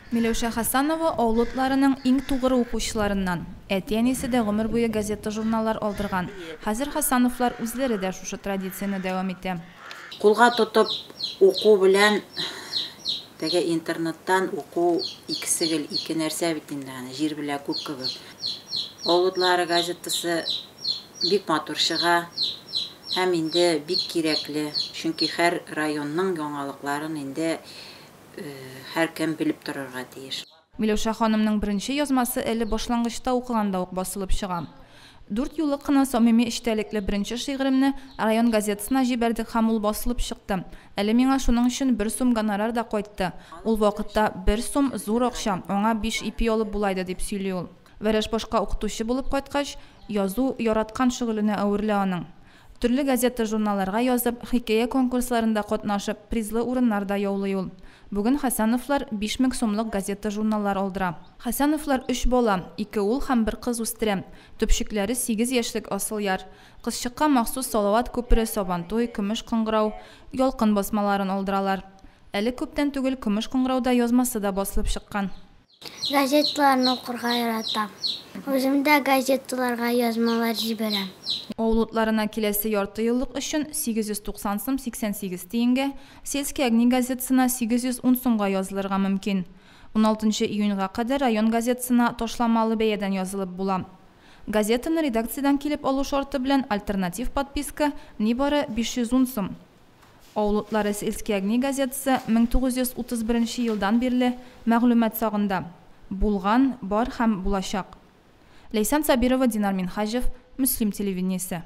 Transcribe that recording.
Миләүшә Хасанова авылларының иң тугры укучыларыннан. Әти-әнисе дә гомер буе газета журналлар алдырган. Хәзер Хасановлар үзләре дә шушы традицияне дәвам итә. Кулга тотып уку белән теге интернеттан уку икесе ике нәрсә бит инде, җир белән күк кебек. Авыллар газетасы бик матур чыга. Һәм инде бик кирәкле, чөнки һәр районның яңалыкларын инде һәркем белеп торырга тиеш. Миләүшә ханымның беренче язмасы әле башлангычта укыганда ук басылып чыга. 4 юллык кына самими эчтәлекле беренче шигыремне район газетасына җибәрдек һәм ул басылып чыкты. Әле миңа шуның өчен 1 сум гонорар да кайтты. Ул вакытта 1 сум зур акча, аңа 5 ипи алып булайды дип сөйли ул. Вәрәш башка укытучы булып кайткач, язу яраткан шөгыленә әверелә аның. Төрле газета журналларга язып, хикәя конкурсларында катнашып, призлы урыннарда яулый ул. Бүген Хасановлар 5000 сумлык газета журналлар алдыра. Хасановлар 3 бала, 2 ул һәм 1 кыз үстерә. Төпчекләре 8 яшьлек Асылъяр. Кызчыкка махсус Салават күпере, Сабантуй, Көмеш кыңгырау, ялкын басмаларын алдыралар. Әле күптән түгел Көмеш кыңгырауда язмасы да басылып чыккан. Газетларны укырга яратам. Үзем дә газетларга язмалар җибәрәм. Авылларына киләсе ярты еллык өчен 890 сум 88 тиенгә, Сельский огни газетасына 810 сумга язылырга мөмкин. 16 июньгә кадәр район газетасына ташламалы бәядән язылып була. Газетаны редакциядән килеп алу шарты белән альтернатив подписка нибары 510 сум. Авыллары Сельский огни газетасы 1931 елдан бирле мәгълүмат сагында. Булган, бар һәм булачак. Лейсан Сабирова, Динар Минхаҗев, Мөслим телевидениесе.